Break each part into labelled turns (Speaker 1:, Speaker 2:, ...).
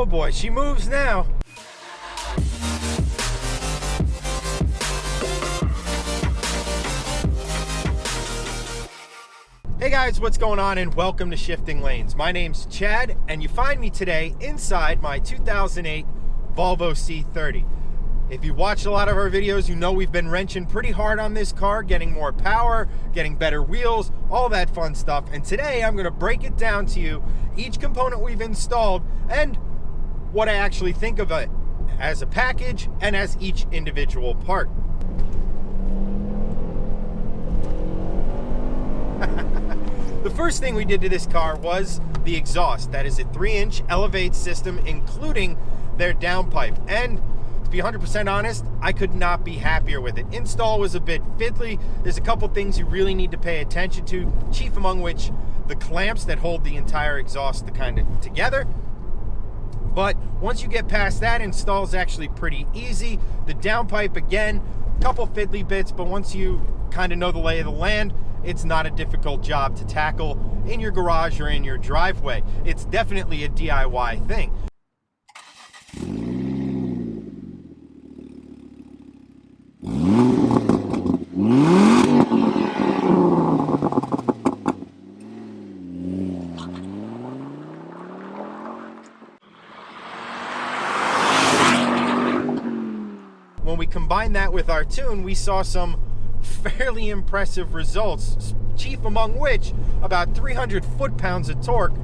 Speaker 1: boy, she moves now. Hey guys, what's going on, and welcome to Shifting Lanes. My name's Chad, and you find me today inside my 2008 Volvo C30. If you watched a lot of our videos, you know we've been wrenching pretty hard on this car, getting more power, getting better wheels, all that fun stuff. And today I'm going to break it down to you, each component we've installed, and what I actually think of it as a package and as each individual part. The first thing we did to this car was the exhaust. That is a 3-inch Elevate system, including their downpipe. And to be 100% honest, I could not be happier with it. Install was a bit fiddly. There's a couple things you really need to pay attention to, chief among which the clamps that hold the entire exhaust together. But once you get past that, install is actually pretty easy. The downpipe, again, a couple fiddly bits, but once you kind of know the lay of the land, it's not a difficult job to tackle in your garage or in your driveway. It's definitely a DIY thing. When we combine that with our tune, we saw some fairly impressive results, chief among which about 300 foot-pounds of torque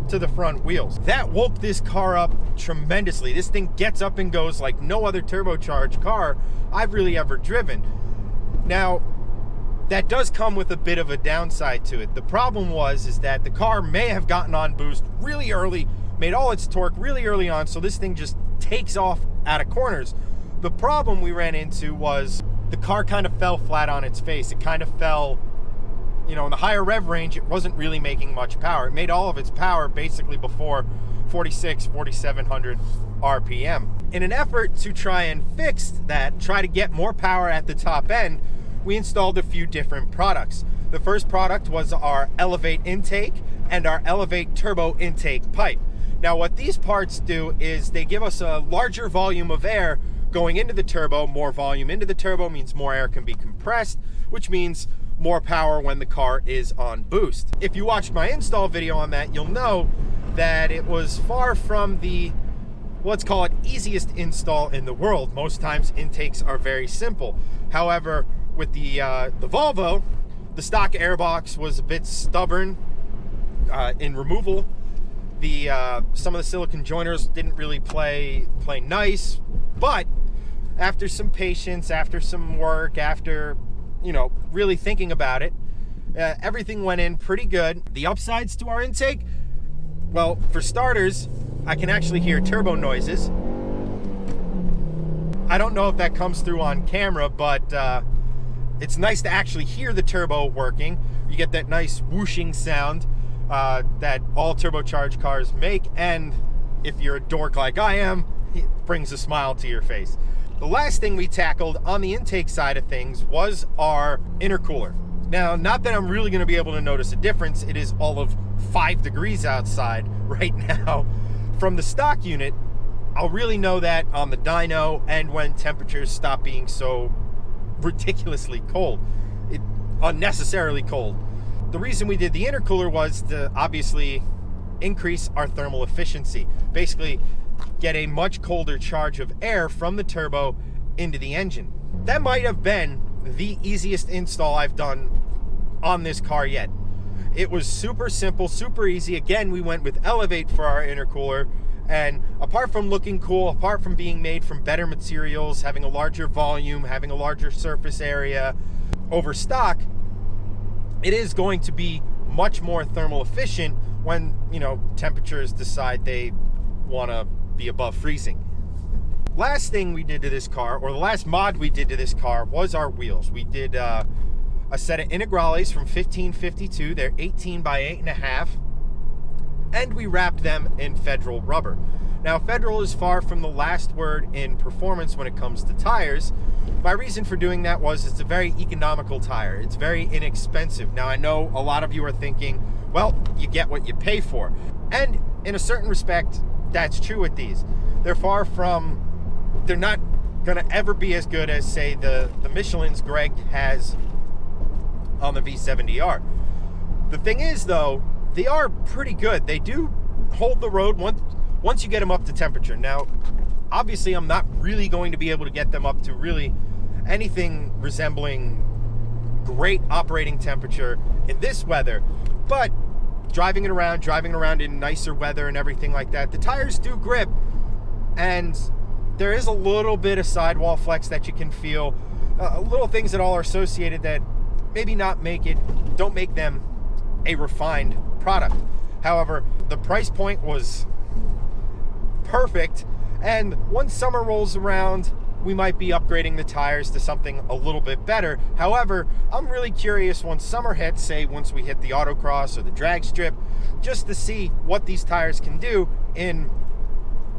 Speaker 1: to the front wheels. That woke this car up tremendously. This thing gets up and goes like no other turbocharged car I've really ever driven. Now, that does come with a bit of a downside to it. The problem is that the car may have gotten on boost really early, made all its torque really early on, so this thing just takes off out of corners. The problem we ran into was the car kind of fell flat on its face. It kind of fell, in the higher rev range, it wasn't really making much power. It made all of its power basically before 4,700 RPM. In an effort to try and fix that, try to get more power at the top end, we installed a few different products. The first product was our Elevate intake and our Elevate turbo intake pipe. Now what these parts do is they give us a larger volume of air going into the turbo. More volume into the turbo means more air can be compressed, which means more power when the car is on boost. If you watched my install video on that, you'll know that it was far from the, let's call it, easiest install in the world. Most times intakes are very simple. However, with the Volvo, the stock airbox was a bit stubborn in removal. Some of the silicone joiners didn't really play nice, but after some patience, after some work, after really thinking about it, everything went in pretty good. The upsides to our intake, well, for starters, I can actually hear turbo noises. I don't know if that comes through on camera, but it's nice to actually hear the turbo working. You get that nice whooshing sound that all turbocharged cars make, and if you're a dork like I am, it brings a smile to your face. The last thing we tackled on the intake side of things was our intercooler. Now, not that I'm really going to be able to notice a difference. It is all of 5 degrees outside right now. From the stock unit, I'll really know that on the dyno and when temperatures stop being so ridiculously cold, unnecessarily cold. The reason we did the intercooler was to obviously increase our thermal efficiency. Basically, get a much colder charge of air from the turbo into the engine. That might have been the easiest install I've done on this car yet. It was super simple, super easy. Again, we went with Elevate for our intercooler, and apart from looking cool, apart from being made from better materials, having a larger volume, having a larger surface area over stock, it is going to be much more thermal efficient when, temperatures decide they want to be above freezing. Last thing we did to this car, or the last mod we did to this car, was our wheels. We did a set of Integrales from 1552. They're 18 by 8.5, and we wrapped them in Federal rubber. Now, Federal is far from the last word in performance when it comes to tires. My reason for doing that was it's a very economical tire. It's very inexpensive. Now, I know a lot of you are thinking, well, you get what you pay for. And in a certain respect, that's true with these. They're not gonna ever be as good as, say, the Michelin's Greg has on the V70R. The thing is, though, they are pretty good. They do hold the road once you get them up to temperature. Now, obviously, I'm not really going to be able to get them up to really anything resembling great operating temperature in this weather, but driving around in nicer weather and everything like that, the tires do grip, and there is a little bit of sidewall flex that you can feel. Little things that all are associated that maybe don't make them a refined product. However, the price point was perfect, and once summer rolls around, we might be upgrading the tires to something a little bit better. However, I'm really curious once summer hits, say once we hit the autocross or the drag strip, just to see what these tires can do in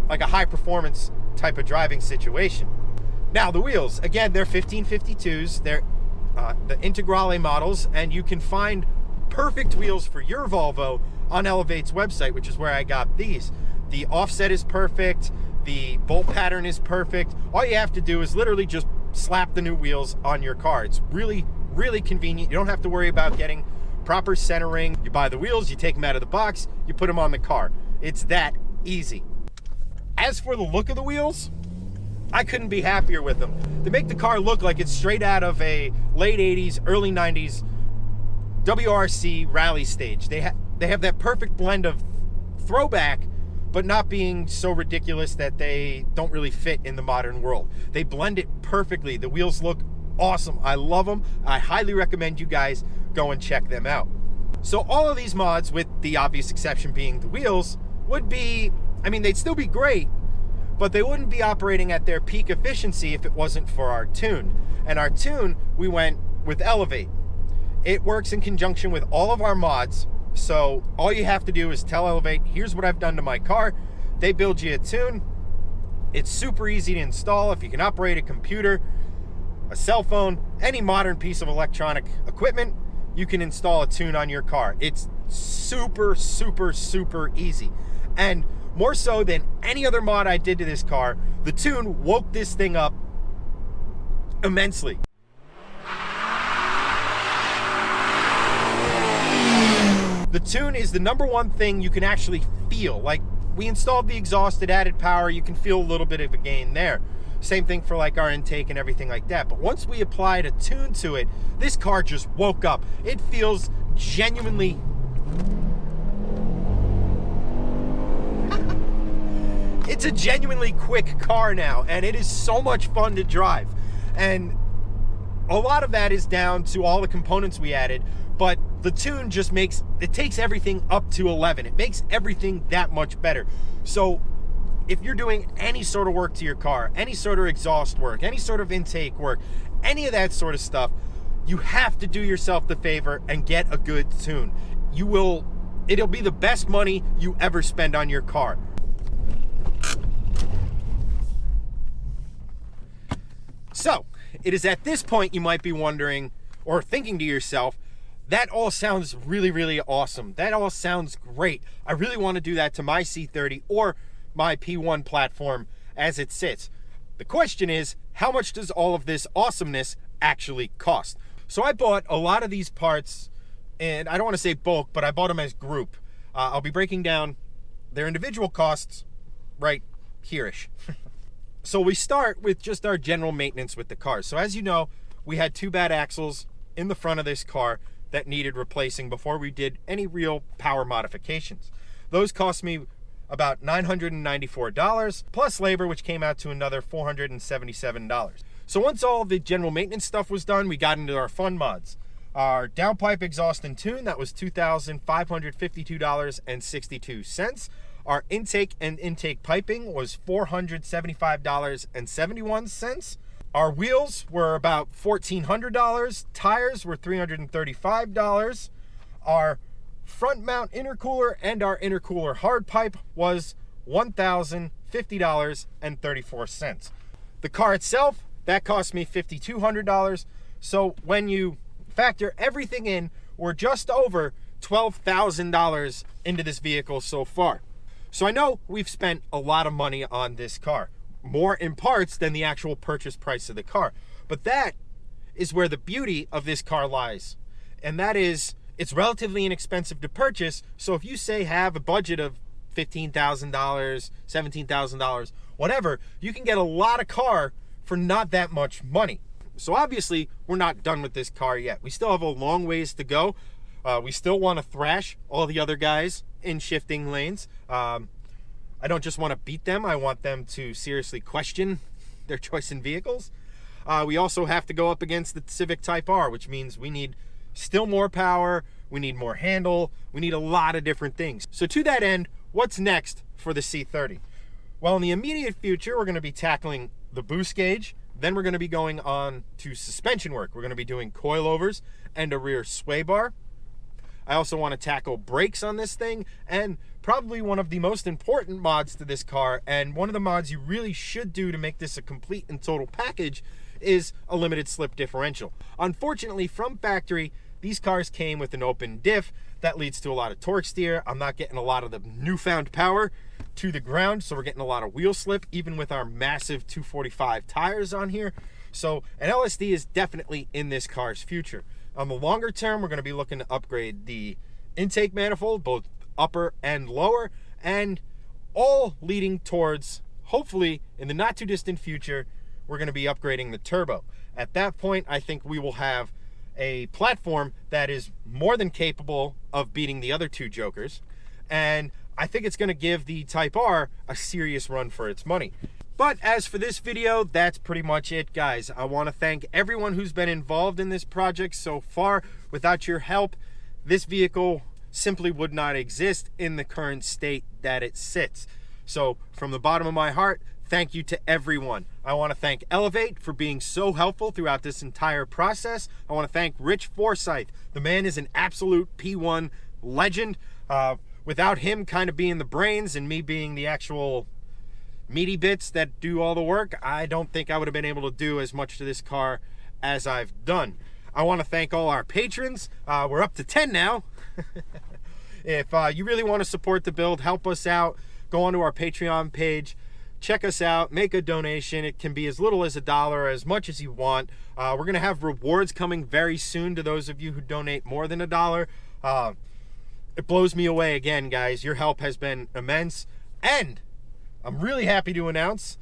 Speaker 1: like a high performance type of driving situation. Now, the wheels, again, they're 1552s. They're the Integrale models, and you can find perfect wheels for your Volvo on Elevate's website, which is where I got these. The offset is perfect. The bolt pattern is perfect. All you have to do is literally just slap the new wheels on your car. It's really, really convenient. You don't have to worry about getting proper centering. You buy the wheels, you take them out of the box, you put them on the car. It's that easy. As for the look of the wheels, I couldn't be happier with them. They make the car look like it's straight out of a late 80s, early 90s WRC rally stage. They have that perfect blend of throwback, but not being so ridiculous that they don't really fit in the modern world. They blend it perfectly. The wheels look awesome. I love them. I highly recommend you guys go and check them out. So all of these mods, with the obvious exception being the wheels, would be, they'd still be great, but they wouldn't be operating at their peak efficiency if it wasn't for our tune. And our tune, we went with Elevate. It works in conjunction with all of our mods. So all you have to do is tell Elevate, here's what I've done to my car. They build you a tune. It's super easy to install. If you can operate a computer, a cell phone, any modern piece of electronic equipment, you can install a tune on your car. It's super, super, super easy. And more so than any other mod I did to this car, the tune woke this thing up immensely. The tune is the number one thing you can actually feel. Like, we installed the exhaust, it added power, you can feel a little bit of a gain there. Same thing for like our intake and everything like that. But once we applied a tune to it, this car just woke up. It feels genuinely... It's a genuinely quick car now, and it is so much fun to drive. And a lot of that is down to all the components we added, but the tune just takes everything up to 11. It makes everything that much better. So if you're doing any sort of work to your car, any sort of exhaust work, any sort of intake work, any of that sort of stuff, you have to do yourself the favor and get a good tune. It'll be the best money you ever spend on your car. So, it is at this point you might be wondering or thinking to yourself, that all sounds really, really awesome. That all sounds great. I really want to do that to my C30 or my P1 platform as it sits. The question is, how much does all of this awesomeness actually cost? So I bought a lot of these parts, and I don't want to say bulk, but I bought them as group. I'll be breaking down their individual costs right here-ish. So we start with just our general maintenance with the car. So as you know, we had two bad axles in the front of this car that needed replacing before we did any real power modifications. Those cost me about $994 plus labor, which came out to another $477. So once all the general maintenance stuff was done, we got into our fun mods. Our downpipe exhaust and tune, that was $2,552.62. Our intake and intake piping was $475.71. Our wheels were about $1,400. Tires were $335. Our front mount intercooler and our intercooler hard pipe was $1,050.34. The car itself, that cost me $5,200. So when you factor everything in, we're just over $12,000 into this vehicle so far. So I know we've spent a lot of money on this car, more in parts than the actual purchase price of the car. But that is where the beauty of this car lies. And that is, it's relatively inexpensive to purchase. So if you say have a budget of $15,000, $17,000, whatever, you can get a lot of car for not that much money. So obviously, we're not done with this car yet. We still have a long ways to go. We still want to thrash all the other guys in shifting lanes. I don't just want to beat them. I want them to seriously question their choice in vehicles. We also have to go up against the Civic Type R, which means we need still more power, we need more handle, we need a lot of different things. So to that end, what's next for the C30? Well, in the immediate future, we're going to be tackling the boost gauge. Then we're going to be going on to suspension work. We're going to be doing coilovers and a rear sway bar. I also want to tackle brakes on this thing, and probably one of the most important mods to this car, and one of the mods you really should do to make this a complete and total package, is a limited slip differential. Unfortunately, from factory, these cars came with an open diff. That leads to a lot of torque steer. I'm not getting a lot of the newfound power to the ground, so we're getting a lot of wheel slip, even with our massive 245 tires on here. So an LSD is definitely in this car's future. On the longer term, we're going to be looking to upgrade the intake manifold, both upper and lower, and all leading towards, hopefully, in the not too distant future, we're going to be upgrading the turbo. At that point, I think we will have a platform that is more than capable of beating the other two jokers, and I think it's going to give the Type R a serious run for its money. But as for this video, that's pretty much it, guys. I want to thank everyone who's been involved in this project so far. Without your help, this vehicle simply would not exist in the current state that it sits. So from the bottom of my heart, thank you to everyone. I want to thank Elevate for being so helpful throughout this entire process. I want to thank Rich Forsyth. The man is an absolute P1 legend. Without him kind of being the brains and me being the actual meaty bits that do all the work, I don't think I would have been able to do as much to this car as I've done. I want to thank all our patrons. We're up to 10 now. If you really want to support the build, help us out, go onto our Patreon page, check us out, make a donation. It can be as little as $1 or as much as you want. We're going to have rewards coming very soon to those of you who donate more than $1. It blows me away again, guys. Your help has been immense. And I'm really happy to announce,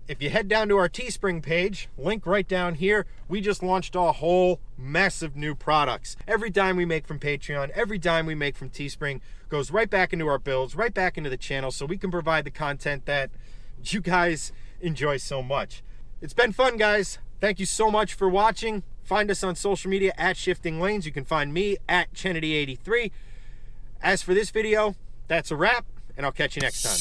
Speaker 1: if you head down to our Teespring page, link right down here, we just launched a whole mess of new products. Every dime we make from Patreon, every dime we make from Teespring goes right back into our builds, right back into the channel, so we can provide the content that you guys enjoy so much. It's been fun, guys. Thank you so much for watching. Find us on social media at Shifting Lanes. You can find me at Kennedy83. As for this video, that's a wrap, and I'll catch you next time.